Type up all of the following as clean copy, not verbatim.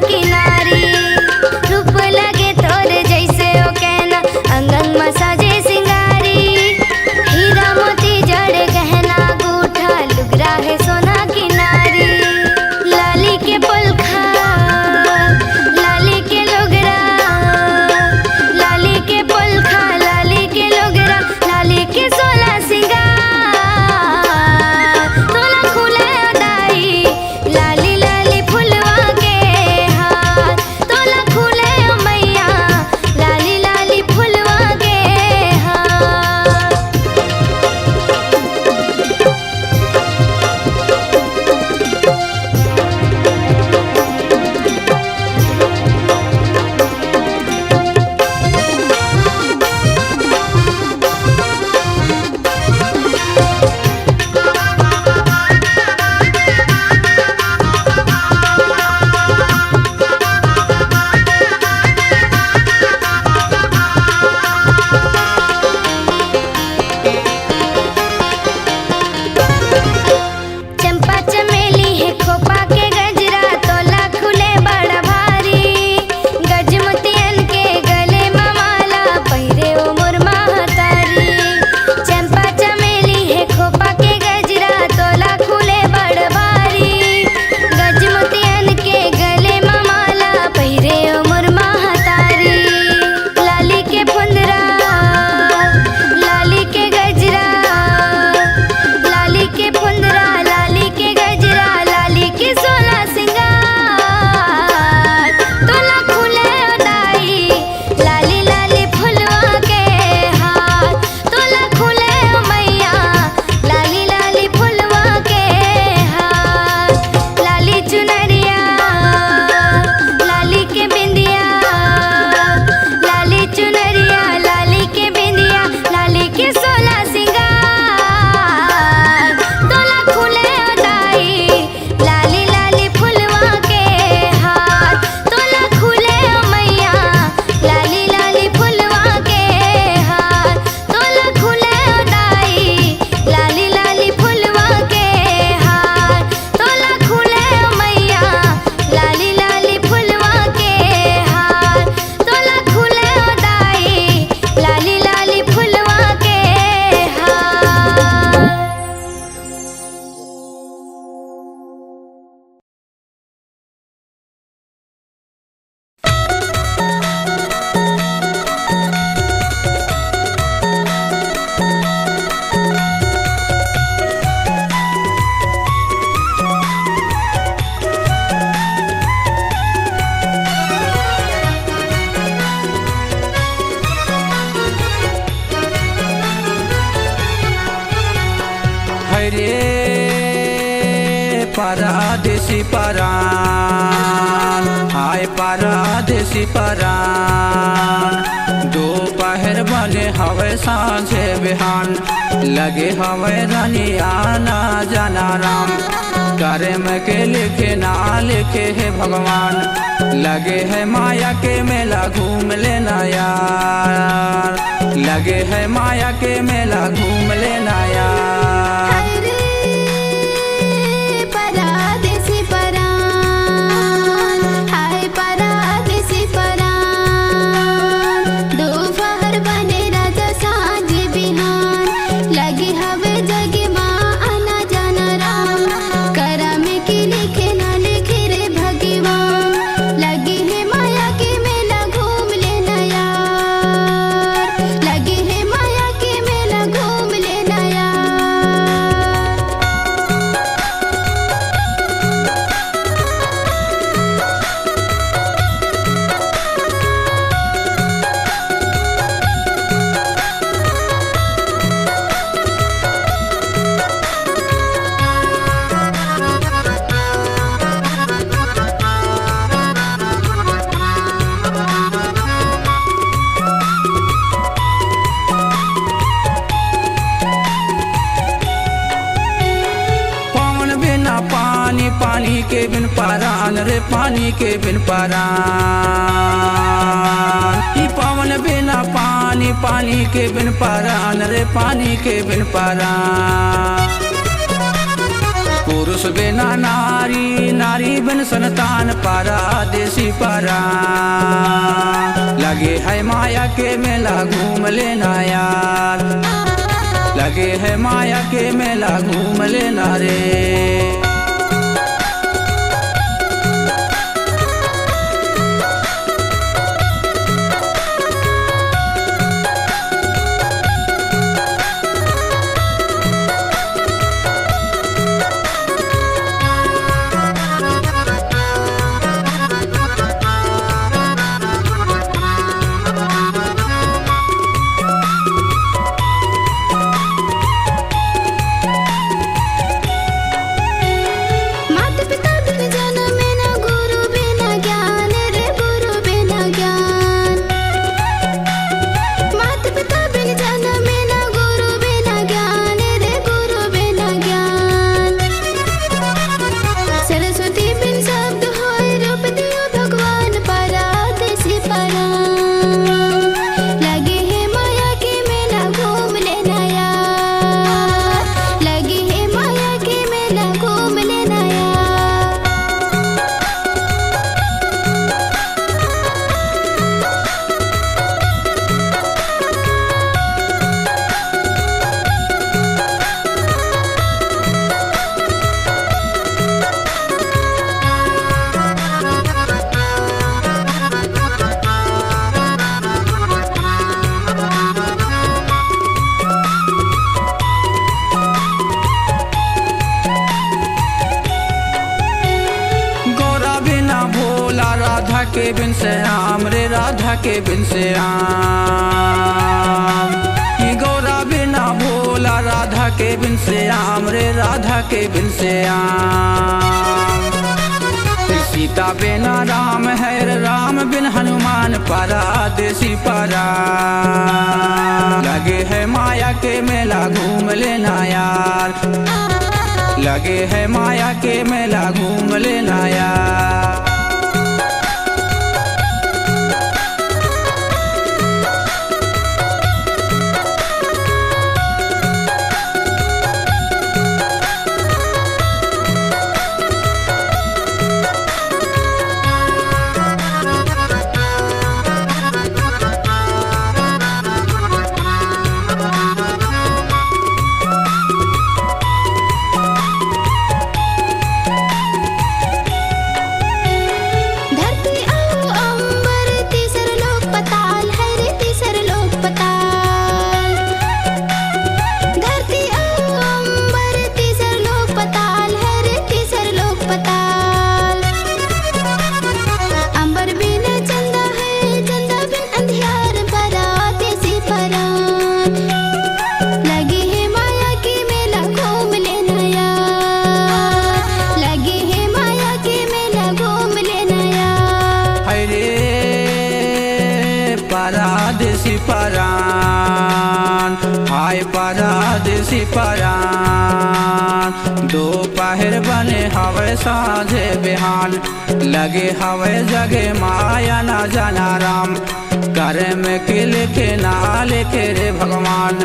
किनारी। रूप लगे तोर जैसे ओ कहना अंग अंग मसाजे सिंगारी। हीरा मोती जड़ गहना गूठा लुगरा है सोना किनारी। लाली के पुलखा लाली के लोगरा, लाली के पुलखा लाली के लोगरा, लाली के सोला सिंगार। तोला खुले दाई लाली लाली फुलवा के हाथ। तोला खुले मैया लाली लाली फुलवा के हाथ। चंपा चमेली है खोपा के गजरा, तोला खुले बड़ा भारी। गजमुतियन के गले में माला पहिरे ओ मोर महतारी। चंपा चमेली है खोपा के गजरा, तोला खुले बड़ा भारी। गजमुतियन के गले में माला पहिरे ओ मोर महतारी। लाली के फुंदरा लाली के गजरा, लाली के फुंदरा लाली के गजरा, लाली के सोला सिंगार। तोला खुले दाई लाली लाली फुलवा के हाथ। तोला खुले मैया लाली लाली फुलवा के हाथ। लाली चुनरिया लाली के बिंदिया, लाली चुनरिया लाली के बिंदिया, लाली के सोला सिंगार। तोला खुले दाई लाली लाली फुलवा के हाथ। तोला खुले मैया लाली लाली फुलवा के हाथ। तोला खुले दाई लाली लाली फुलवा के हाथ। तोला खुले मैया लाली लाली फुलवा के हाथ। तोला खुले दाई लाली लाली फुलवा के हाथ। हरे परदेसी परान, हाय परदेसी परान। दोपहर बने हवे सांझे बिहान, लगे हवे रानी आना जाना राम। करे में के लिखे ना लिखे है भगवान, लगे है माया के मेला घूम लेना यार। लगे है माया के मेला घूम लेना यार। हरे परदेसी परान, हाय परदेसी परान। दोपहर बने राजा सांझ बिहान, लगे हवे जगे माँ आना जाना राम। करा में की लिखे ना लिखे रे भगवान, लगे है माया के मेला घूम लेना यार। लगे है माया के मेला घूम लेना यार। पानी के बिन परान रे, पानी के बिन परान। ई पवन बिना पानी, पानी के बिन परान रे, पानी के बिन परान। पुरुष बिना नारी, नारी बिन संतान, परदेसी परान। लगे है माया के मेला घूम लेना यार, लगे है माया के मेला घूम लेना रे। राधा के बिन से आम रे, राधा के बिन से आम। ये गौरा बिना भोला, राधा के बिन से आम रे, राधा के बिन से आम। फिर सीता बिना राम है रे, राम बिन हनुमान, परदेसी परान। लगे है माया के मेला घूम लेना यार, लगे है माया के मेला घूम लेना यार। परदेसी परान, हाय परदेसी परान। दोपहर बने हवे साँझे बिहान, लगे हवे जगे माया न जाना राम। करे में के लिखे ना लिखे रे भगवान,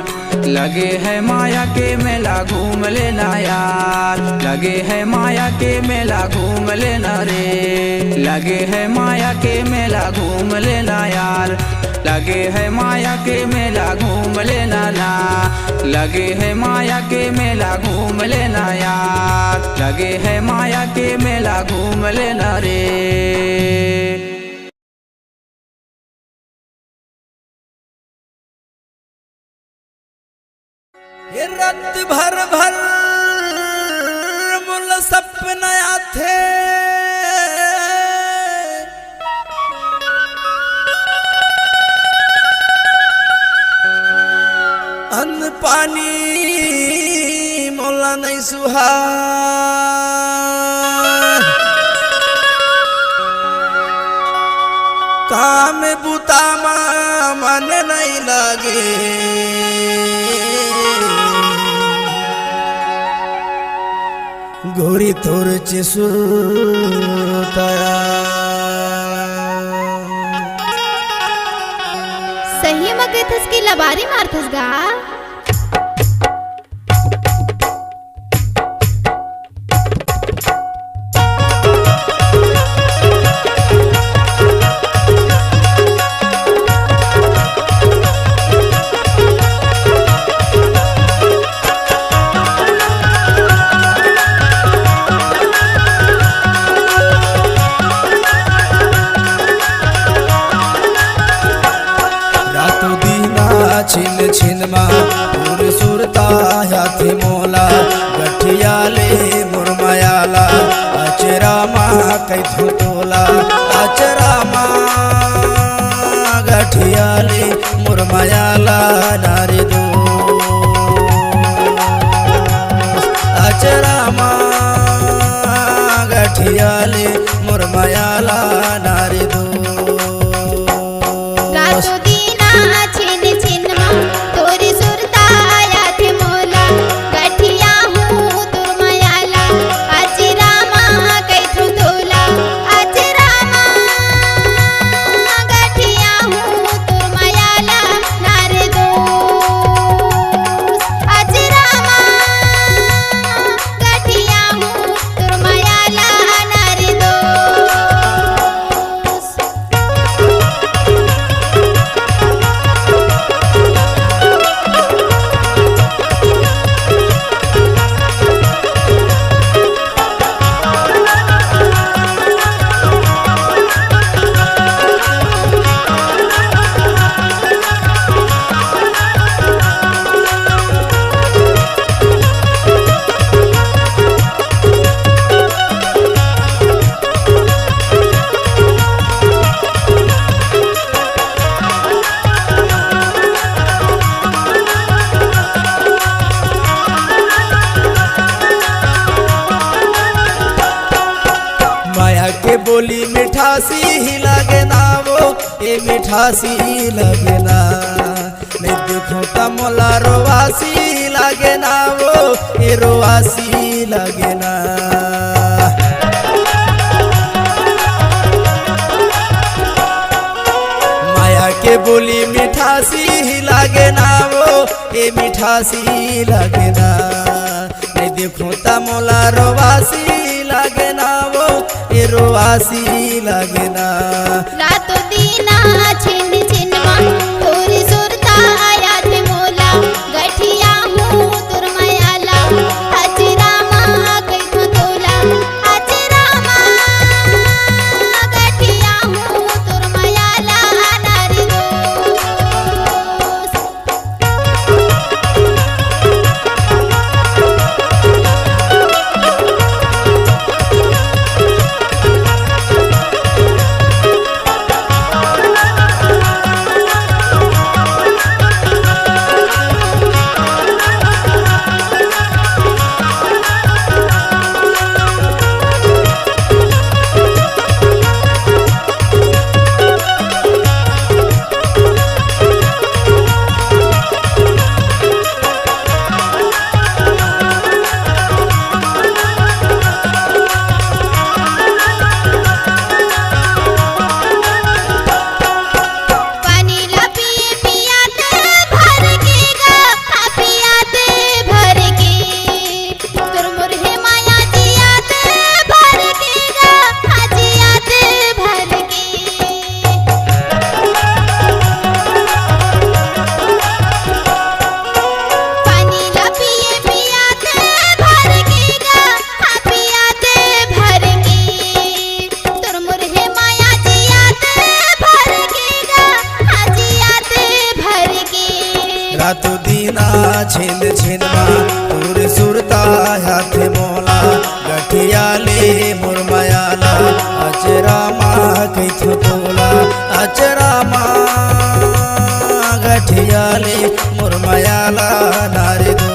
लगे है माया के मेला घूम लेना यार, लगे है माया के मेला घूम लेना रे। लगे है माया के मेला घूम लेना यार, लगे है माया के मेला घूम लेना ना। लगे है माया के मेला घूम लेना यार, लगे है माया के मेला घूम लेना रे। ये रात भर भर मुल सपना थे, अन्न पानी मोला नहीं सुहा। काम बुता मन नहीं लगे, गोरी तोर चिसुताया। सही मग इथस की लबारी मारथस गा। छिन छिन मा पूर सुरता हाथे मोला गठिया ले मुरमयाला अचरा मा कई थोला अचरा मा गठिया ले मुरमयाला नारे दो अचरा मा गठिया ले मुरमयाला नारे दो रातो दीना छिन छिन मा तोरी सुरता याथे मोला गठिया हूँ तुर मयाला अचरा मा कई थोला अचरा मा गठिया हूँ तुर मयाला नारे दो अचरा मा गठिया हूँ तुर मयाला नारे दो। माया के बोली मिठासी ही लगे ना वो ये मिठासी लगे ना मैं देखूं ता मोला रोवासी लगे ना वो ये रोवासी लगे ना माया के बोली मिठासी ही लगे ना वो ये मिठासी लगे ना मैं देखूं ता मोला रोवासी लगे ना वो ये रोवासी लगे ना रातो दीना छिन छिन मा तोरी सुरता याथे मोला गठिया हूँ तुर मयाला अचरा मा कई थोला अचरा मा गठिया हूँ तुर मयाला नारे दो। पानी ला पिए पियाते भर के गा पियाते भर के तुर मुरहे माया जियाते भर के गा जियाते भर के पानी ला पिए पियाते भर के गा पियाते भर के तुर मुरहे माया जियाते भर के गा जियाते भर के। रातो दीना छिन छिन मा पूर सुरता हाथे मोला गठिया ले मुरमयाला अचरा मा कई थोला अचरा मा गठिया ले मुरमयाला नारे दो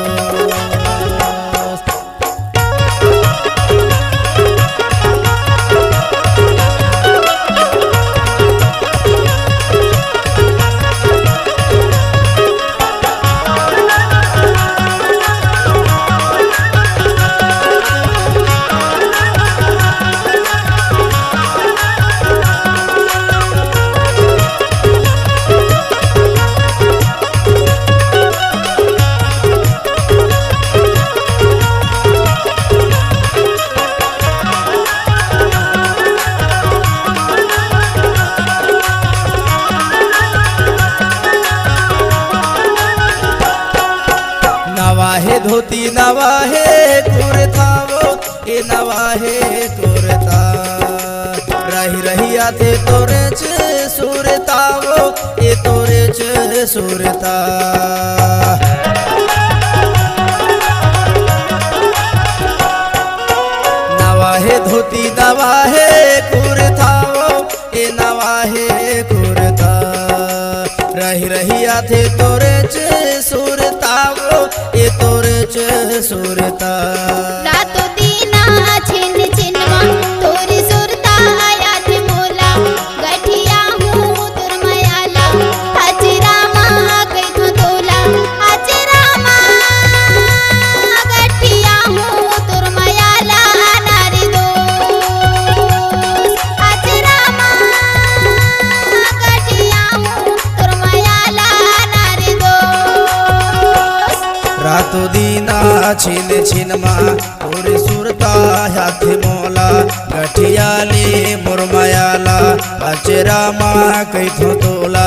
नवाहे धोती नवाहे कुर्ता वो ए नवाहे कुर्ता रही रही आते तोरे च सुरता वो ए तोरे च सुरता नवा है धोती नवा है कुर्ता ए नवा है कुर्ता रही रही आथे तोरे च सुरता ए तोरे च सुरता रातो दीना छिन छिनमा तोरी सुरता याद मोला गठिया हूँ तुर मयाला आज रामा कैथो तोला आज रामा गठिया हूँ तुर मयाला नारी दो आज रामा गठिया हूँ तुर मयाला नारी दो रातो दीना छिन छिनमा तोरे सुरता हाथ मोला गठियाले मुरमयाला अचरामा कैथो तोला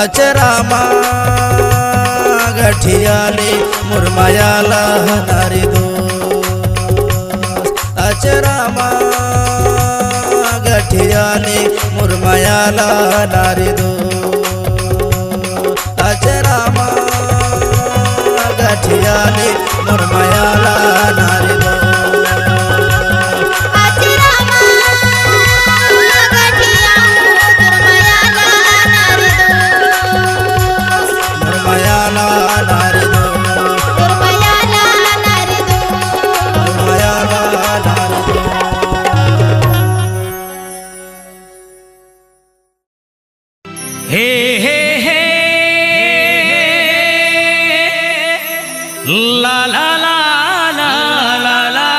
अचरामा गठियाले मुरमयाला नारी दो अचरामा गठियाले मुरमयाला नारी दो अचरामा गठियाले मुरमयाला नारी दो आज रामा गठिया हूँ तुर मयाला नारी दो मुरमयाला नारी दो तुर मयाला नारी दो मुरमयाला नारी दो हे हे हे ला ला ला ला ला ला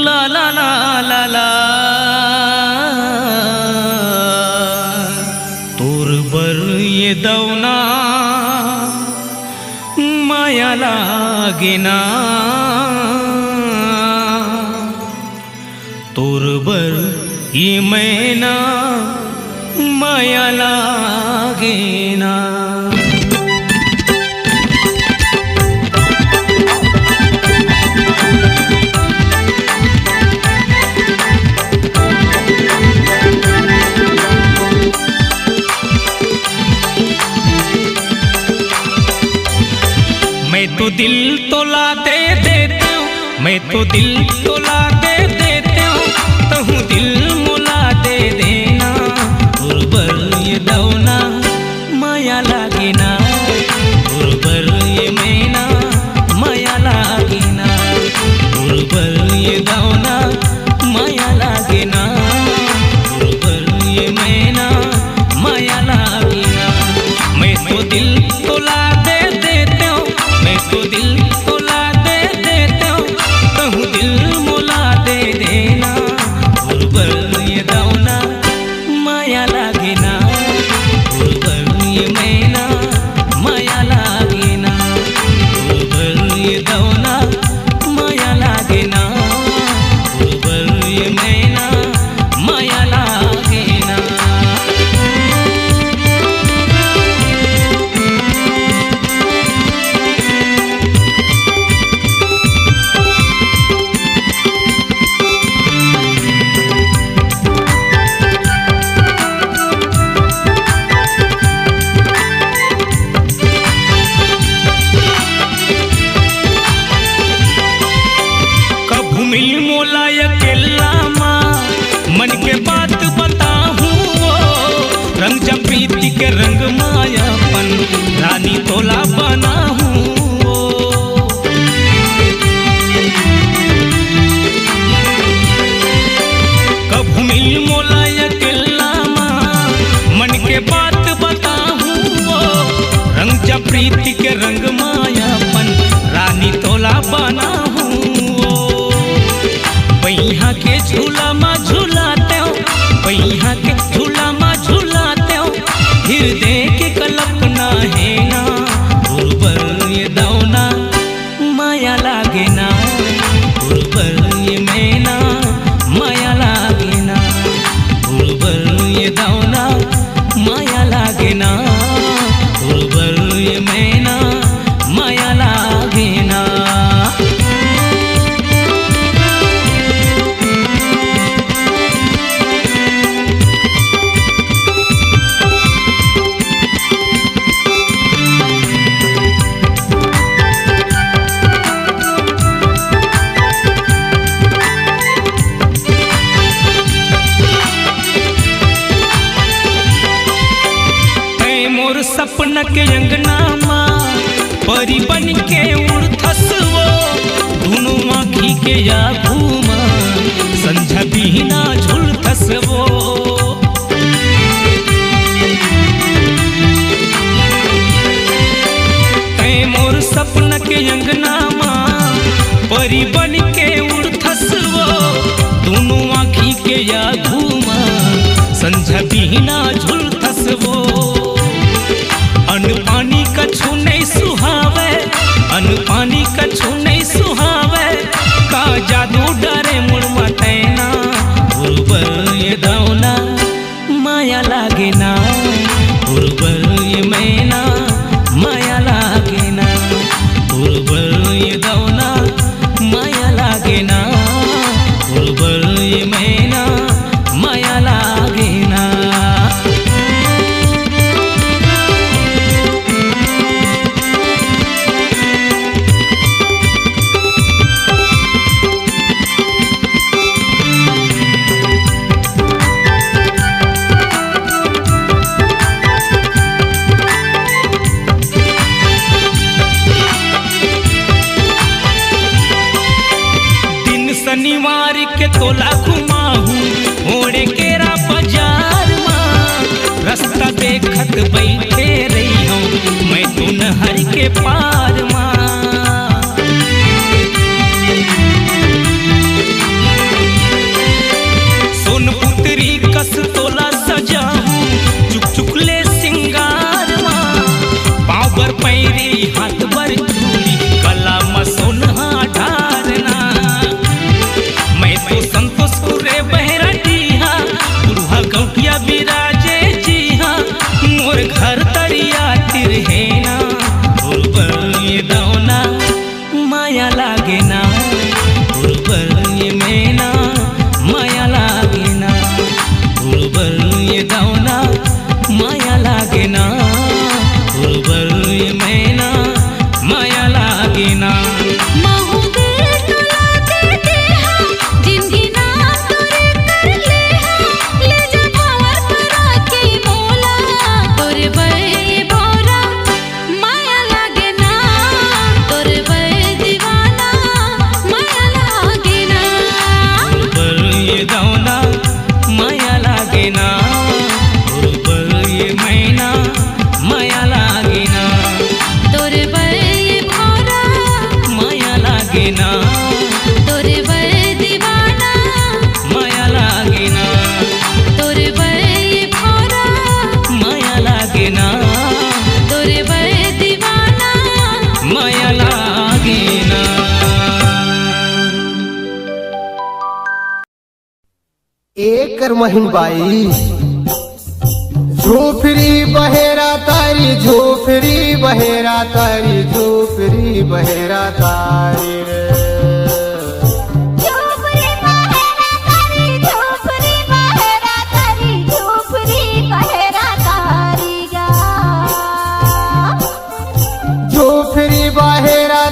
ला ला ला ला ला तोर बर ये दवना माया लागेना तोर बर ये मैना माया लागेना मैं तो दिल तोला दे देता हूँ मैं तो दिल तोला दे देता हूँ तहु दिल मुला दे देना गुरबर ये दौना माया लागेना गुरबर ये मैना माया लागेना गुरबर ये दौना माया लागेना गुरबर ये मैना माया लागेना मैं तो दिल तोला दे देता हूँ मैं तो दिल तोला दे देता हूँ तहु दिल मुला दे देना गुरबर ये दौना माया लागेना गुरबर ये मैना माया लागेना गुरबर ये दौना माया लागेना गुरबर ये मैना माया लागेना कभू मिल मोला अकेला माँ मन के बात बताहूँ वो रंग जब प्रीति के रंग मायापन रानी तोला बना हूँ कभू मिल मोला अकेला माँ मन के बात बताहूँ वो रंग जब प्रीति के रंग मायापन रानी तोला बना हूँ बैहा के झूला माँ झूलाते हो बैहा के झूला माँ झूलाते हो हृदय के कल्पना है ना गुरबर ये दौना माया लागेना गुरबर ये मैना माया लागेना गुरबर ये दौना माया लागेना गुरबर ये मैना माया लागेना बिना झुलथस वो। तै मोर सपन के अंगना माँ परी बन के उड़थस वो। दोनों आँखी के या घूमा संझा बिना झुलथस वो। अन्न पानी कछु नहीं सुहावे, अन्न पानी कछु नहीं सुहावे, का जादू डरे मुड़मा तैना। गुरुबर ये दौना माया लागे ना, गुरुबर ये मैना माया लागे ना, गुरुबर ये दौना माया लागे ना, गुरुबर ये मैना माया लागे ना। शनिवार के तोला घुमाहू ओड़े केरा बाजार माँ। रास्ता देखत बैठे रही हूँ मैं तो नहर के पार माँ। सोनपुत्री कस तोला सजाहू चुक चुकले सिंगार माँ। पाँव बर पैरी हाथ बर चूड़ी गला में सोनहा ढारना। संतोष कुरे बहरा डीहा बुढ़ा गौटिया बिराजे जी हाँ। मोर घर तरिया तिरहेना गुरुबर ये दौना माया लागे ना, गुरुबर ये मैना माया लागे ना, गुरुबर ये दौना माया लागे ना, गुरुबर ये मैना माया लागे ना। एकर महिन बाई झोपड़ी बहेरा तारी, झोपड़ी बहेरा तारी, झोपड़ी बहेरा तारी रे। झोपड़ी बहेरा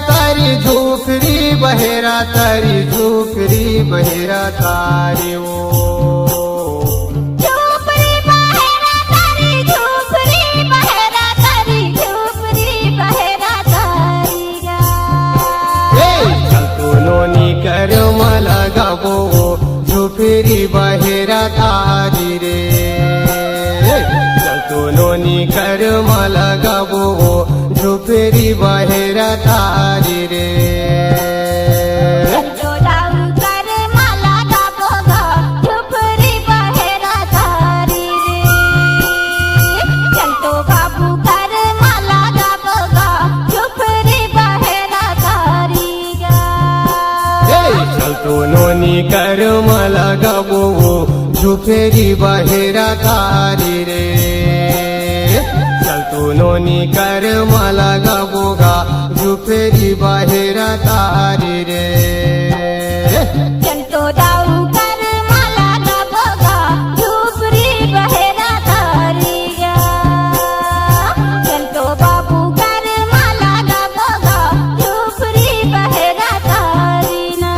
तारी, झोपड़ी बहेरा तारी, झोपड़ी बहेरा तारी वो। कर मला गाबो झोपड़ी बहेरा तारी रे। तो नोनी कर मला गाबो झोपड़ी बहेरा तारी रे। नोनी कर मला गाबो झोपड़ी बहेरा तारी रे। चल तो नोनी कर मला गाबो गा झोपड़ी बहेरा तारी रे। चल तो दाऊ कर मला गाबो गा झोपड़ी बहेरा तारी गा। चल तो बाबू कर मला गाबो गा झोपड़ी बहेरा तारी ना।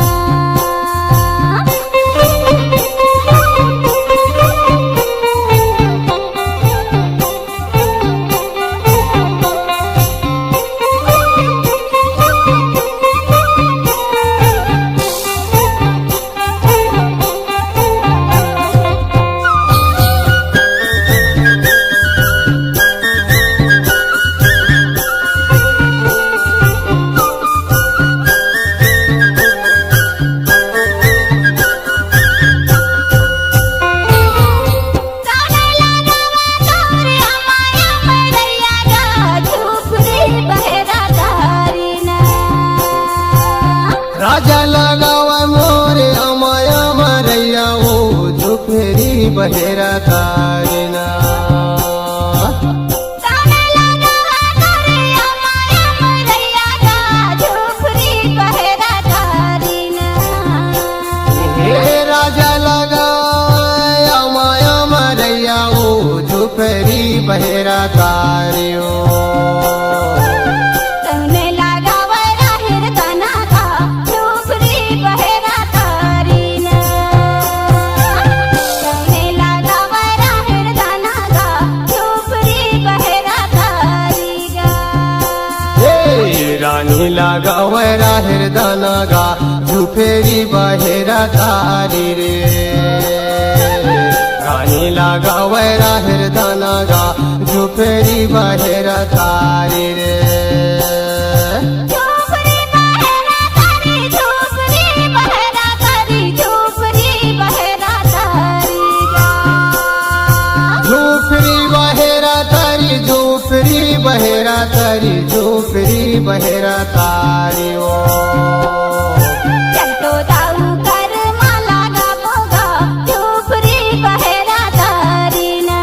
राजा लगावा मोरे अमाया मरैया वो झुफरी बहेरा तारिना तने लगावा तारे अमाया मरैया का झुफरी बहेरा तारिना हे राजा लगावा अमाया मरैया वो झुफरी बहेरा तारियो तने लगावा राहिर तना का झुफरी बहेरा तारिना तने लगावा राहिर तना का झुफरी बहेरा तारिगा हे रानी लगावा राहिर दानागा झुफेरी बहेरा तारी रे रानी लगावा राहिर दानागा झुफेरी बहेरा तारी रे झुफरी बहेरा तारी झुफरी बहेरा तारी झुफरी बहेरा तारिगा झूफरी बहेरा तारी झूफरी बहेरा तारी झूफरी बहेरा तारी ओ चलतो दाऊ कर माला गा बोगा झुफरी बहेरा तारीना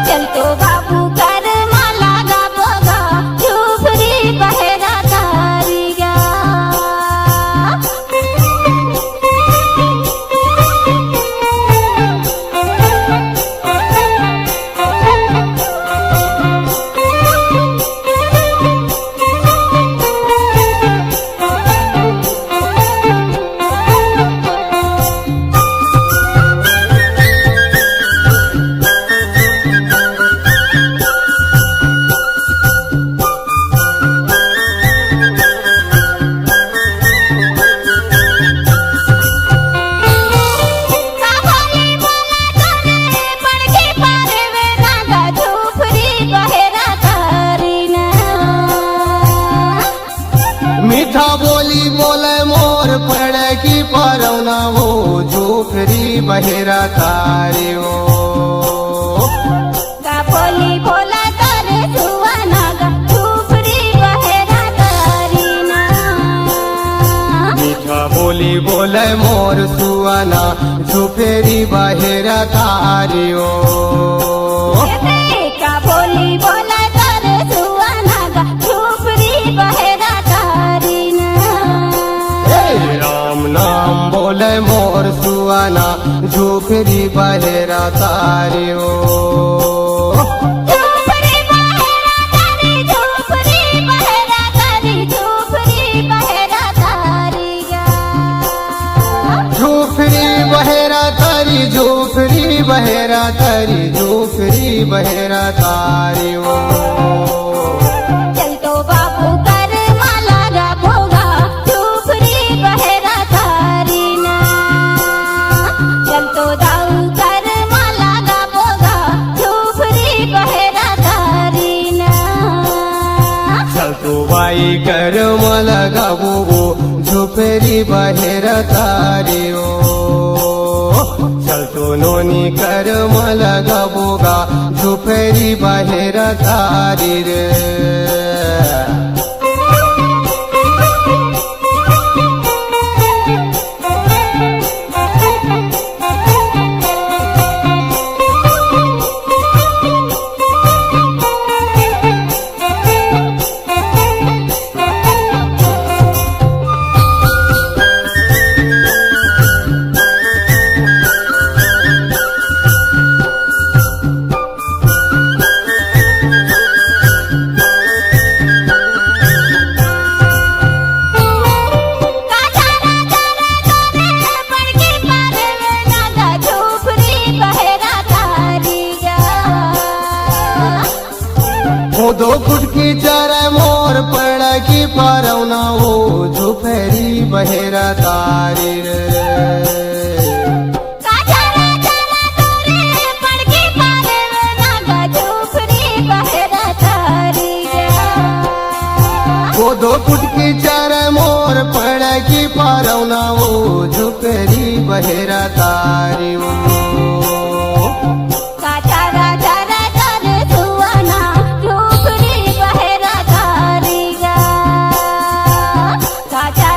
चलतो बाबू कर माला गा बोगा झुफरी बहेरा तारीगा काबोली बोला तोरे पड़के पारे वे नागा झुफरी बहेरा तारीना मीठा बोली बोले मोर पड़े की परौना वो झूफरी बहेरा तारी ओ काबोली बोला तोरे सुवाना गा झुफरी बहेरा तारीना मीठा बोली बोले मोर सुआना झूफेरी बहेरा तारी ओ काबोली बोला तोरे सुवाना गा झुफरी बहेरा तारीना हे राम नाम बोले मोर सुआना झूफरी बहेरा तारी ओ झुफरी बहेरा तारी झुफरी बहेरा तारी झुफरी बहेरा तारीगा झूफरी बहेरा तारी झूफरी बहेरा तारी झूफरी बहेरा तारी ओ चलतो बाबू कर माला गा भोगा झुफरी बहेरा तारीना चलतो दाऊ कर माला गा भोगा झुफरी बहेरा तारीना चल तो बाई कर मला गावो झुफरी बहेरा तारी ओ चल तो नोनी कर मला गावोगा झुफरी बहेरा तारी रे दो कुटकी चरे मोर पड़ की परौना हो झुफेरी बहेरा तारी रे वो दो कुटकी चरे मोर पड़ की परौना हो झुफेरी बहेरा तारी वो काचा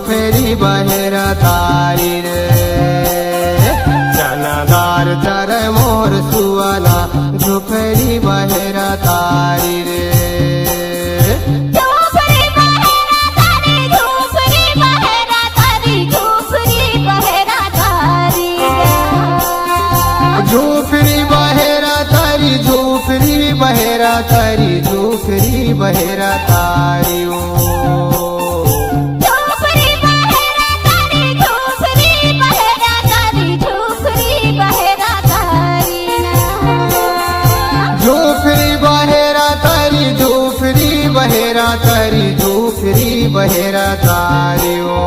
झोपड़ी बहेरा तारी रे चनादार चर मोर सुअना झोपड़ी बहेरा तारी रे झोपड़ी बहेरा तारी झोपड़ी बहेरा तारी झोपड़ी बहेरा तारी झोपड़ी बहेरा तारी झोपड़ी बहेरा तारी झोपड़ी बहेरा तारी ओ झोपड़ी बहेरा तारी झोपड़ी बहेरा तारी झोपड़ी बहेरा तारी झोपड़ी बहेरा तारी झोपड़ी बहेरा तारी झोपड़ी बहेरा तारी ओ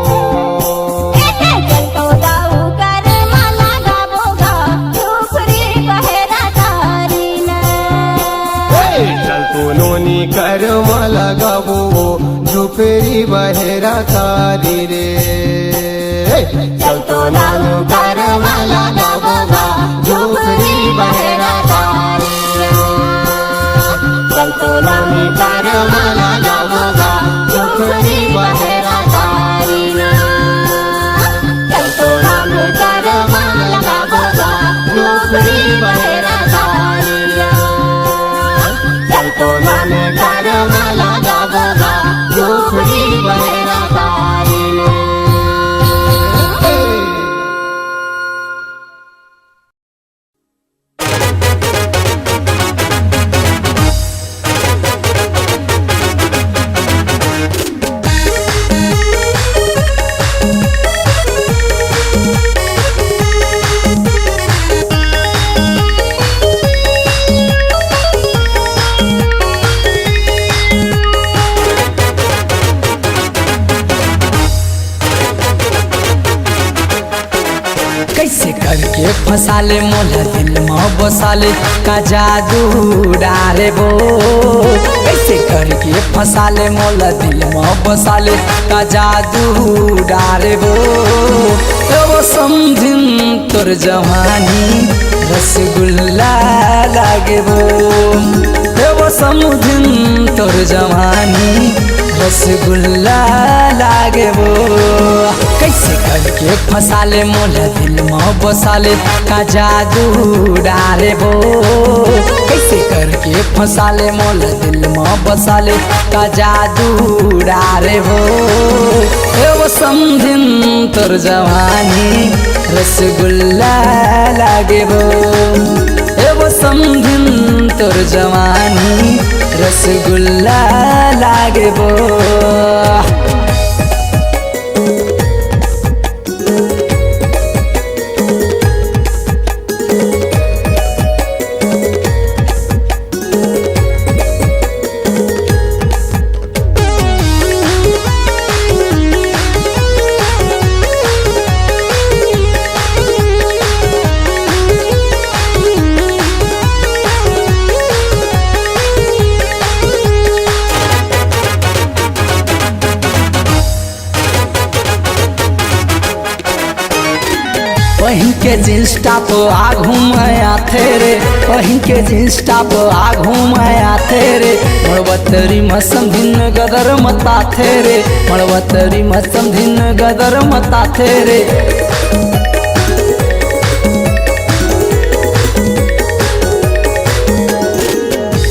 चल तो दाऊ कर माला गावोगा झोपड़ी बहेरा तारी चल तू नोनी कर मला गावो झोपड़ी बहेरा तारी रे चल तो नानू कर मला गावोगा झोपड़ी बहेरा तारी रे चल तो नानी कर मला गावोगा झोपड़ी बहेरा तारी रे चल तो नानू कर मला गावोगा झोपड़ी बहेरा तारी रे चल तो नानू कर मला गावोगा झोपड़ी बहेरा तारी रे कैसे करके फसाले मोला दिल में बसाले का जादू डाले वो कैसे करके फसाले मोला दिल में बसाले का जादू डाले वो समझिन तोर जवानी रसगुल्ला लागे वो समझिन तोर जवानी रसगुल्ला लागे वो कैसे करके फसाले मोला दिल में बसाले का जादू डाले वो कैसे करके फसाले मोला दिल में बसाले का जादू डाले वो समझिन तोर जवानी रसगुल्ला लागे वो समझिन तोर जवानी रसगुल्ला लागे वो पहिन के जींस टॉप आघू में आथे रे पहिन के जींस टॉप आघू में आथे रे मड़वतरी मसम दिन गदर मताथे रे मड़वतरी मसम दिन गदर मताथे रे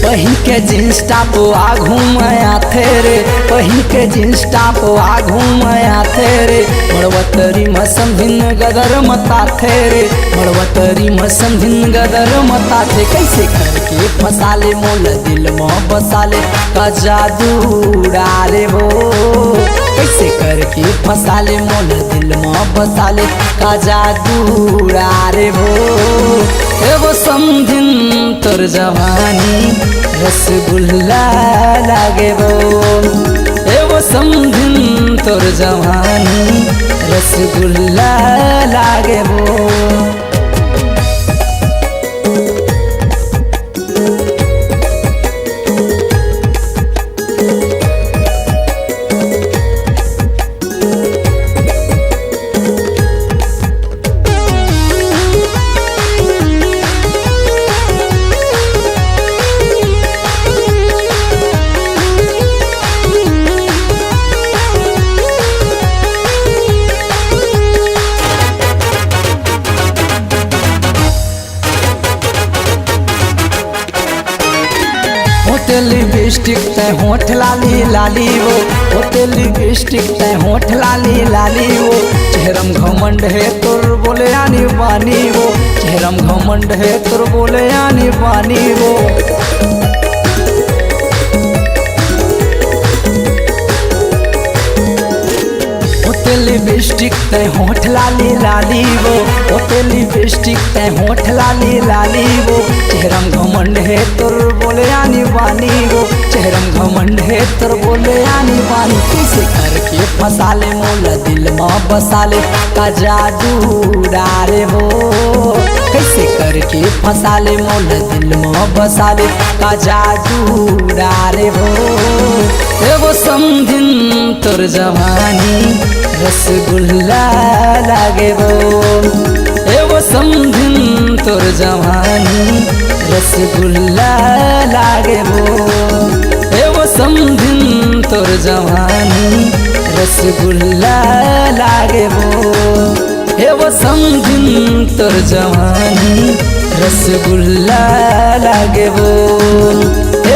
पहिन के जींस टॉप आघू में आथे रे पहिन के जींस टॉप आघू में आथे रे मड़वतरी मसम भिन गदर मताथे रे मड़वतरी मसम भिन गदर मताथे कैसे करके फसाले मोल दिल में बसाले का जादू डाले वो कैसे करके फसाले मोल दिल में बसाले का जादू डाले वो समझिन तोर जवानी रसगुल्ला लागे वो समझिन तोर जवानी रसगुल्ला लागे वो होते लिपस्टिक ते होठ लाली लाली वो, होते लिपस्टिक ते होठ लाली लाली वो, चेहरम घमंड है तुर बोले आनी बानी वो, चेहरम घमंड है तुर बोले आनी बानी वो। होते लिपस्टिक ते होठ लाली लाली वो, होते लिपस्टिक ते होठ लाली लाली वो, चेहरम घमंड है तुर बोले आनी बानी वो, चेहरम घमंड है तुर बोले आनी बानी। कैसे करके फंसा ले मोला दिल में बसा ले का जादू डारे वो, कैसे करके फंसा ले मोला दिल में बसा ले का जादू डारे वो। एगो समझिन तोर जवानी रसगुल्ला लागे वो, एगो समझिन तोर जवानी रसगुल्ला लागे वो, एगो समझिन तोर जवानी रसगुल्ला लागे वो, एगो समझिन तोर जवानी रसगुल्ला लागे वो,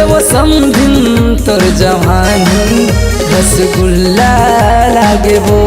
एगो समझिन तोर जवानी रसगुल्ला लागे वो।